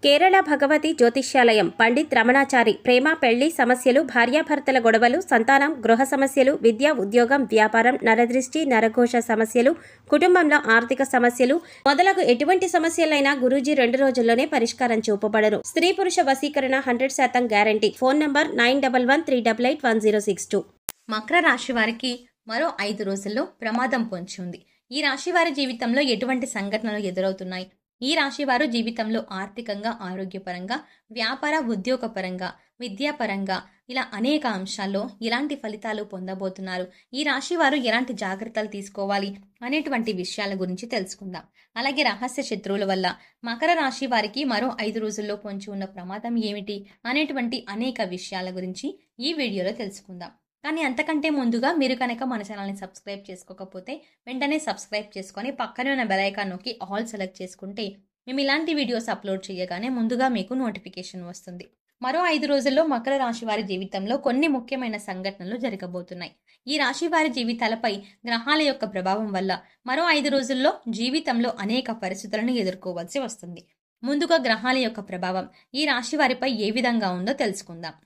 కేరళ భగవతి జ్యోతిష్యాలయం పండిత్ రమణాచారి ప్రేమ పెళ్లి సమస్యలు, భార్యాభర్తల గొడవలు, సంతానం, గృహ సమస్యలు, విద్య, ఉద్యోగం, వ్యాపారం, నరదృష్టి, నరఘోష సమస్యలు, కుటుంబంలో ఆర్థిక సమస్యలు మొదలగు ఎటువంటి సమస్యలైనా గురూజీ 2 రోజుల్లోనే పరిష్కారం చూపబడను. స్త్రీ పురుష వశీకరణ 100% గ్యారంటీ. Phone number 9113881062. మకర రాశి వారికి మరో 5 రోజుల్లో ప్రమాదం పొంచి ఉంది. ఈ రాశి వారి జీవితంలో ఎటువంటి సంఘటనలు ఎదురవుతున్నాయి? ఈ రాశి వారు జీవితంలో ఆర్థికంగా, ఆరోగ్యపరంగా, వ్యాపార, ఉద్యోగపరంగా, విద్యాపరంగా ఇలా అనేక అంశాల్లో ఎలాంటి ఫలితాలు పొందబోతున్నారు, ఈ రాశి వారు ఎలాంటి జాగ్రత్తలు తీసుకోవాలి అనేటువంటి విషయాల గురించి తెలుసుకుందాం. అలాగే రహస్య శత్రువుల వల్ల మకర రాశి వారికి మరో 5 రోజుల్లో పొంచి ఉన్న ప్రమాదం ఏమిటి అనేటువంటి అనేక విషయాల గురించి ఈ వీడియోలో తెలుసుకుందాం. కానీ అంతకంటే ముందుగా మీరు కనుక మన ఛానల్ని సబ్స్క్రైబ్ చేసుకోకపోతే వెంటనే సబ్స్క్రైబ్ చేసుకొని పక్కనే ఉన్న బెల్ ఐకాన్ నొక్కి ఆల్ సెలెక్ట్ చేసుకుంటే మేము ఇలాంటి వీడియోస్ అప్లోడ్ చేయగానే ముందుగా మీకు నోటిఫికేషన్ వస్తుంది. మరో 5 రోజుల్లో మకర రాశి వారి జీవితంలో కొన్ని ముఖ్యమైన సంఘటనలు జరగబోతున్నాయి. ఈ రాశి వారి జీవితాలపై గ్రహాల యొక్క ప్రభావం వల్ల మరో 5 రోజుల్లో జీవితంలో అనేక పరిస్థితులను ఎదుర్కోవాల్సి వస్తుంది. ముందుగా గ్రహాల యొక్క ప్రభావం ఈ రాశి వారిపై ఏ విధంగా ఉందో తెలుసుకుందాం.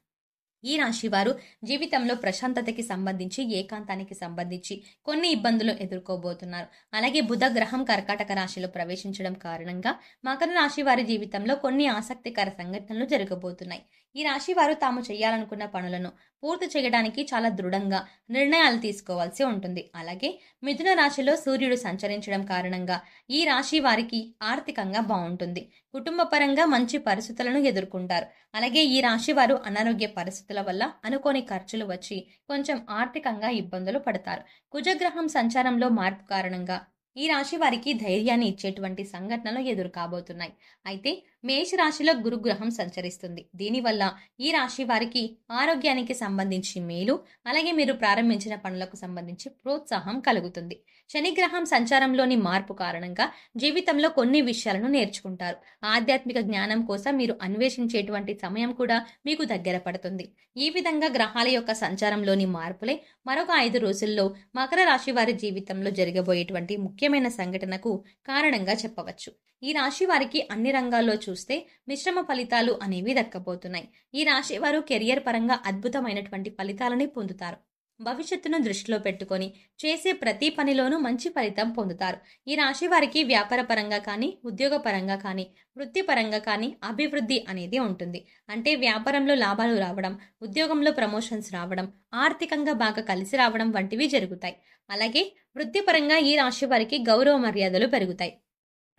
ఈ రాశి వారు జీవితంలో ప్రశాంతతకి సంబంధించి, ఏకాంతానికి సంబంధించి కొన్ని ఇబ్బందులు ఎదుర్కోబోతున్నారు. అలాగే బుధ గ్రహం కర్కాటక రాశిలో ప్రవేశించడం కారణంగా మకర రాశి వారి జీవితంలో కొన్ని ఆసక్తికర సంఘటనలు జరగబోతున్నాయి. ఈ రాశి వారు తాము చేయాలనుకున్న పనులను పూర్తి చేయడానికి చాలా దృఢంగా నిర్ణయాలు తీసుకోవాల్సి ఉంటుంది. అలాగే మిథున రాశిలో సూర్యుడు సంచరించడం కారణంగా ఈ రాశి వారికి ఆర్థికంగా బాగుంటుంది. కుటుంబ పరంగా మంచి పరిస్థితులను ఎదుర్కొంటారు. అలాగే ఈ రాశి వారు అనారోగ్య పరిస్థితుల వల్ల అనుకోని ఖర్చులు వచ్చి కొంచెం ఆర్థికంగా ఇబ్బందులు పడతారు. కుజగ్రహం సంచారంలో మార్పు కారణంగా ఈ రాశి వారికి ధైర్యాన్ని ఇచ్చేటువంటి సంఘటనలు ఎదురు కాబోతున్నాయి. అయితే మేష రాశిలో గురుగ్రహం సంచరిస్తుంది. దీనివల్ల ఈ రాశి వారికి ఆరోగ్యానికి సంబంధించి మేలు, అలాగే మీరు ప్రారంభించిన పనులకు సంబంధించి ప్రోత్సాహం కలుగుతుంది. శనిగ్రహం సంచారంలోని మార్పు కారణంగా జీవితంలో కొన్ని విషయాలను నేర్చుకుంటారు. ఆధ్యాత్మిక జ్ఞానం కోసం మీరు అన్వేషించేటువంటి సమయం కూడా మీకు దగ్గర పడుతుంది. ఈ విధంగా గ్రహాల యొక్క సంచారంలోని మార్పులే మరొక 5 రోజుల్లో మకర రాశి వారి జీవితంలో జరగబోయేటువంటి ముఖ్యమైన సంఘటనకు కారణంగా చెప్పవచ్చు. ఈ రాశి వారికి అన్ని రంగాల్లో చూస్తే మిశ్రమ ఫలితాలు అనేవి దక్కబోతున్నాయి. ఈ రాశి వారు కెరియర్ పరంగా అద్భుతమైనటువంటి ఫలితాలని పొందుతారు. భవిష్యత్తును దృష్టిలో పెట్టుకొని చేసే ప్రతి పనిలోనూ మంచి ఫలితం పొందుతారు. ఈ రాశి వారికి వ్యాపార పరంగా కానీ, ఉద్యోగ పరంగా కానీ, వృత్తిపరంగా కానీ అభివృద్ధి అనేది ఉంటుంది. అంటే వ్యాపారంలో లాభాలు రావడం, ఉద్యోగంలో ప్రమోషన్స్ రావడం, ఆర్థికంగా బాగా కలిసి రావడం వంటివి జరుగుతాయి. అలాగే వృత్తిపరంగా ఈ రాశి వారికి గౌరవ మర్యాదలు పెరుగుతాయి.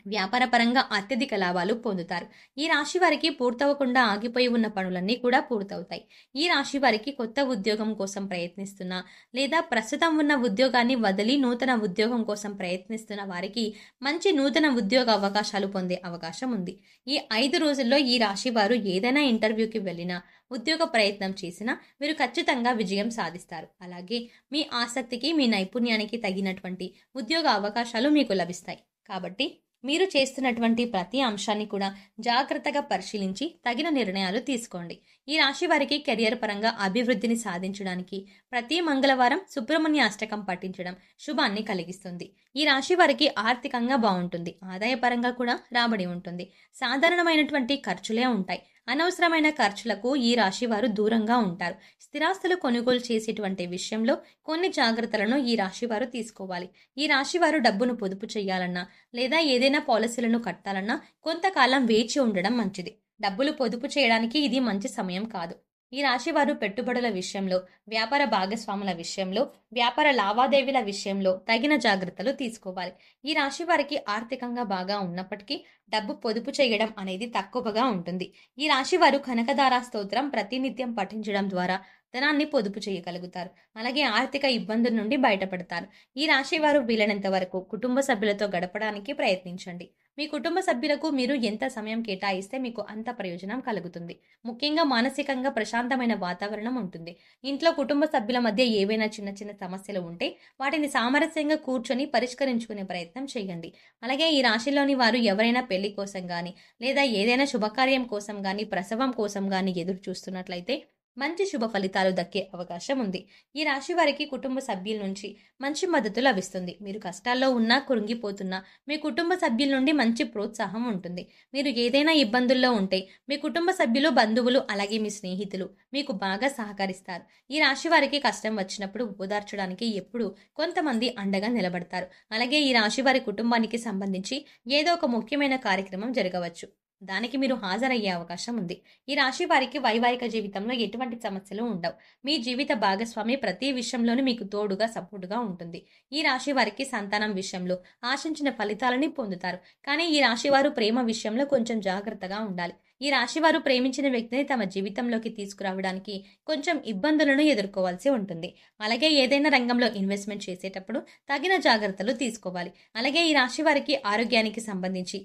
వ్యాపార పరంగా అత్యధిక లాభాలు పొందుతారు. ఈ రాశి వారికి పూర్తవకుండా ఆగిపోయి ఉన్న పనులన్నీ కూడా పూర్తవుతాయి. ఈ రాశి వారికి కొత్త ఉద్యోగం కోసం ప్రయత్నిస్తున్న లేదా ప్రస్తుతం ఉన్న ఉద్యోగాన్ని వదిలి నూతన ఉద్యోగం కోసం ప్రయత్నిస్తున్న వారికి మంచి నూతన ఉద్యోగ అవకాశాలు పొందే అవకాశం ఉంది. ఈ 5 రోజుల్లో ఈ రాశి వారు ఏదైనా ఇంటర్వ్యూకి వెళ్ళినా, ఉద్యోగ ప్రయత్నం చేసినా మీరు ఖచ్చితంగా విజయం సాధిస్తారు. అలాగే మీ ఆసక్తికి, మీ నైపుణ్యానికి తగినటువంటి ఉద్యోగ అవకాశాలు మీకు లభిస్తాయి. కాబట్టి మీరు చేస్తున్నటువంటి ప్రతి అంశాన్ని కూడా జాగ్రత్తగా పరిశీలించి తగిన నిర్ణయాలు తీసుకోండి. ఈ రాశి వారికి కెరియర్ పరంగా అభివృద్ధిని సాధించడానికి ప్రతి మంగళవారం సుబ్రహ్మణ్య అష్టకం పఠించడం శుభాన్ని కలిగిస్తుంది. ఈ రాశి వారికి ఆర్థికంగా బాగుంటుంది. ఆదాయపరంగా కూడా రాబడి ఉంటుంది. సాధారణమైనటువంటి ఖర్చులే ఉంటాయి. అనవసరమైన ఖర్చులకు ఈ రాశి వారు దూరంగా ఉంటారు. స్థిరాస్తులు కొనుగోలు చేసేటువంటి విషయంలో కొన్ని జాగ్రత్తలను ఈ రాశి వారు తీసుకోవాలి. ఈ రాశి వారు డబ్బును పొదుపు చేయాలన్నా లేదా ఏదైనా పాలసీలను కట్టాలన్నా కొంతకాలం వేచి ఉండడం మంచిది. డబ్బులు పొదుపు చేయడానికి ఇది మంచి సమయం కాదు. ఈ రాశి వారు పెట్టుబడుల విషయంలో, వ్యాపార భాగస్వాముల విషయంలో, వ్యాపార లావాదేవీల విషయంలో తగిన జాగ్రత్తలు తీసుకోవాలి. ఈ రాశి వారికి ఆర్థికంగా బాగా ఉన్నప్పటికీ డబ్బు పొదుపు చేయడం అనేది తక్కువగా ఉంటుంది. ఈ రాశి వారు కనకదార స్తోత్రం ప్రతినిత్యం పఠించడం ద్వారా ధనాన్ని పొదుపు చేయగలుగుతారు. అలాగే ఆర్థిక ఇబ్బందుల నుండి బయటపడతారు. ఈ రాశి వారు వీలైనంత వరకు కుటుంబ సభ్యులతో గడపడానికి ప్రయత్నించండి. మీ కుటుంబ సభ్యులకు మీరు ఎంత సమయం కేటాయిస్తే మీకు అంత ప్రయోజనం కలుగుతుంది. ముఖ్యంగా మానసికంగా ప్రశాంతమైన వాతావరణం ఉంటుంది. ఇంట్లో కుటుంబ సభ్యుల మధ్య ఏవైనా చిన్న చిన్న సమస్యలు ఉంటే వాటిని సామరస్యంగా కూర్చొని పరిష్కరించుకునే ప్రయత్నం చేయండి. అలాగే ఈ రాశిలోని వారు ఎవరైనా పెళ్లి కోసం కానీ లేదా ఏదైనా శుభకార్యం కోసం కానీ, ప్రసవం కోసం కానీ ఎదురు చూస్తున్నట్లయితే మంచి శుభ ఫలితాలు దక్కే అవకాశం ఉంది. ఈ రాశి వారికి కుటుంబ సభ్యుల నుంచి మంచి మద్దతు లభిస్తుంది. మీరు కష్టాల్లో ఉన్నా, కృంగిపోతున్నా మీ కుటుంబ సభ్యుల నుండి మంచి ప్రోత్సాహం ఉంటుంది. మీరు ఏదైనా ఇబ్బందుల్లో ఉంటే మీ కుటుంబ సభ్యులు, బంధువులు అలాగే మీ స్నేహితులు మీకు బాగా సహకరిస్తారు. ఈ రాశి వారికి కష్టం వచ్చినప్పుడు ఓదార్చడానికి ఎప్పుడూ కొంతమంది అండగా నిలబడతారు. అలాగే ఈ రాశి వారి కుటుంబానికి సంబంధించి ఏదో ఒక ముఖ్యమైన కార్యక్రమం జరగవచ్చు. దానికి మీరు హాజరయ్యే అవకాశం ఉంది. ఈ రాశి వారికి వైవాహిక జీవితంలో ఎటువంటి సమస్యలు ఉండవు. మీ జీవిత భాగస్వామి ప్రతి విషయంలోనూ మీకు తోడుగా, సపోర్టుగా ఉంటుంది. ఈ రాశి వారికి సంతానం విషయంలో ఆశించిన ఫలితాలని పొందుతారు. కానీ ఈ రాశి వారు ప్రేమ విషయంలో కొంచెం జాగ్రత్తగా ఉండాలి. ఈ రాశి వారు ప్రేమించిన వ్యక్తిని తమ జీవితంలోకి తీసుకురావడానికి కొంచెం ఇబ్బందులను ఎదుర్కోవాల్సి ఉంటుంది. అలాగే ఏదైనా రంగంలో ఇన్వెస్ట్మెంట్ చేసేటప్పుడు తగిన జాగ్రత్తలు తీసుకోవాలి. అలాగే ఈ రాశి వారికి ఆరోగ్యానికి సంబంధించిన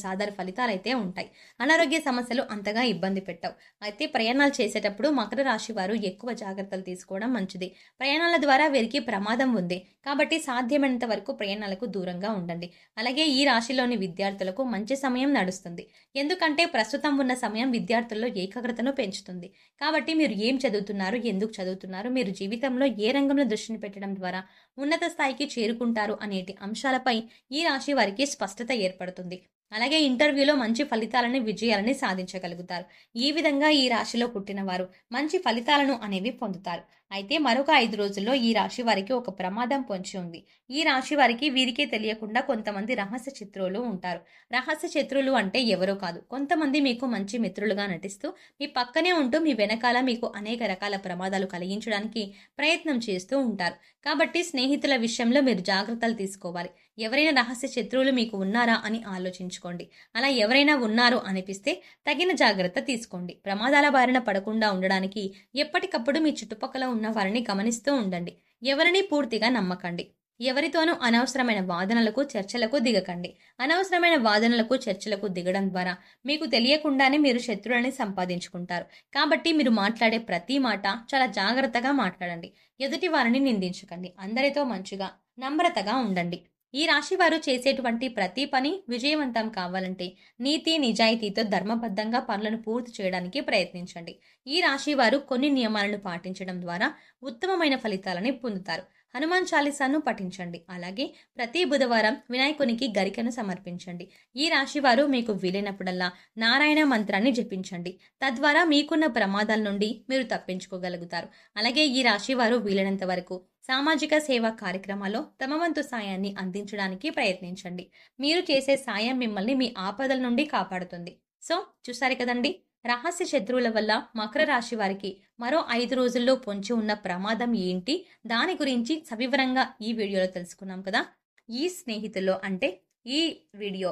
సాధారణ ఫలితాలు అయితే ఉంటాయి. అనారోగ్య సమస్యలు అంతగా ఇబ్బంది పెట్టవు. అయితే ప్రయాణాలు చేసేటప్పుడు మకర రాశి వారు ఎక్కువ జాగ్రత్తలు తీసుకోవడం మంచిది. ప్రయాణాల ద్వారా వీరికి ప్రమాదం ఉంది కాబట్టి సాధ్యమైనంత వరకు ప్రయాణాలకు దూరంగా ఉండండి. అలాగే ఈ రాశిలోని విద్యార్థులకు మంచి సమయం నడుస్తుంది. ఎందుకంటే ప్రస్తుతం ఉన్న సమయం విద్యార్థుల్లో ఏకాగ్రతను పెంచుతుంది. కాబట్టి మీరు ఏం చదువుతున్నారు, ఎందుకు చదువుతున్నారు, మీరు జీవితంలో ఏ రంగంలో దృష్టిని పెట్టడం ద్వారా ఉన్నత స్థాయికి చేరుకుంటారు అనేటి అంశాలపై ఈ రాశి వారికి స్పష్టత ఏర్పడుతుంది. అలాగే ఇంటర్వ్యూలో మంచి ఫలితాలని, విజయాలని సాధించగలుగుతారు. ఈ విధంగా ఈ రాశిలో పుట్టిన వారు మంచి ఫలితాలను అనేవి పొందుతారు. అయితే మరొక 5 రోజుల్లో ఈ రాశి వారికి ఒక ప్రమాదం పొంచి ఉంది. ఈ రాశి వారికి వీరికే తెలియకుండా కొంతమంది రహస్య శత్రువులు ఉంటారు. రహస్య శత్రువులు అంటే ఎవరో కాదు, కొంతమంది మీకు మంచి మిత్రులుగా నటిస్తూ మీ పక్కనే ఉంటూ మీ వెనకాల మీకు అనేక రకాల ప్రమాదాలు కలిగించడానికి ప్రయత్నం చేస్తూ ఉంటారు. కాబట్టి స్నేహితుల విషయంలో మీరు జాగ్రత్తలు తీసుకోవాలి. ఎవరైనా రహస్య శత్రువులు మీకు ఉన్నారా అని ఆలోచించుకోండి. అలా ఎవరైనా ఉన్నారు అనిపిస్తే తగిన జాగ్రత్త తీసుకోండి. ప్రమాదాల బారిన పడకుండా ఉండడానికి ఎప్పటికప్పుడు మీ చుట్టుపక్కల ఉన్న వారిని గమనిస్తూ ఉండండి. ఎవరిని పూర్తిగా నమ్మకండి. ఎవరితోనూ అనవసరమైన వాదనలకు, చర్చలకు దిగకండి. అనవసరమైన వాదనలకు, చర్చలకు దిగడం ద్వారా మీకు తెలియకుండానే మీరు శత్రువులని సంపాదించుకుంటారు. కాబట్టి మీరు మాట్లాడే ప్రతి మాట చాలా జాగ్రత్తగా మాట్లాడండి. ఎదుటి వారిని నిందించకండి. అందరితో మంచిగా, నమ్రతగా ఉండండి. ఈ రాశి వారు చేసేటువంటి ప్రతి పని విజయవంతం కావాలంటే నీతి, నిజాయితీతో ధర్మబద్ధంగా పనులను పూర్తి చేయడానికి ప్రయత్నించండి. ఈ రాశి వారు కొన్ని నియమాలను పాటించడం ద్వారా ఉత్తమమైన ఫలితాలని పొందుతారు. హనుమాన్ చాలీసాను పఠించండి. అలాగే ప్రతి బుధవారం వినాయకునికి గరికను సమర్పించండి. ఈ రాశి వారు మీకు వీలైనప్పుడల్లా నారాయణ మంత్రాన్ని జపించండి. తద్వారా మీకున్న ప్రమాదాల నుండి మీరు తప్పించుకోగలుగుతారు. అలాగే ఈ రాశి వారు వీలైనంత వరకు సామాజిక సేవా కార్యక్రమాల్లో తమ వంతు సాయాన్ని అందించడానికి ప్రయత్నించండి. మీరు చేసే సాయం మిమ్మల్ని మీ ఆపదల నుండి కాపాడుతుంది. సో చూసారు కదండి, రహస్య శత్రువుల వల్ల మకర రాశి వారికి మరో 5 రోజుల్లో పొంచి ఉన్న ప్రమాదం ఏంటి, దాని గురించి సవివరంగా ఈ వీడియోలో తెలుసుకున్నాం కదా. ఈ స్నేహితుల్లో అంటే ఈ వీడియో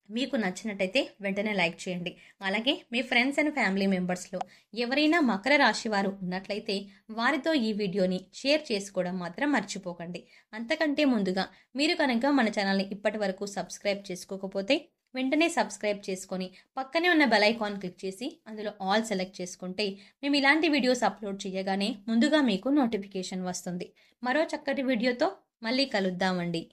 మీకు నచ్చినట్టయితే వెంటనే లైక్ చేయండి. అలాగే మీ ఫ్రెండ్స్ అండ్ ఫ్యామిలీ మెంబర్స్లో ఎవరైనా మకర రాశి వారు ఉన్నట్లయితే వారితో ఈ వీడియోని షేర్ చేసుకోవడం మాత్రం మర్చిపోకండి. అంతకంటే ముందుగా మీరు కనుక మన ఛానల్ని ఇప్పటి వరకు సబ్స్క్రైబ్ చేసుకోకపోతే వెంటనే సబ్స్క్రైబ్ చేసుకొని పక్కనే ఉన్న బెల్ ఐకాన్ క్లిక్ చేసి అందులో ఆల్ సెలెక్ట్ చేసుకుంటే మేము ఇలాంటి వీడియోస్ అప్లోడ్ చేయగానే ముందుగా మీకు నోటిఫికేషన్ వస్తుంది. మరో చక్కటి వీడియోతో మళ్ళీ కలుద్దామండి.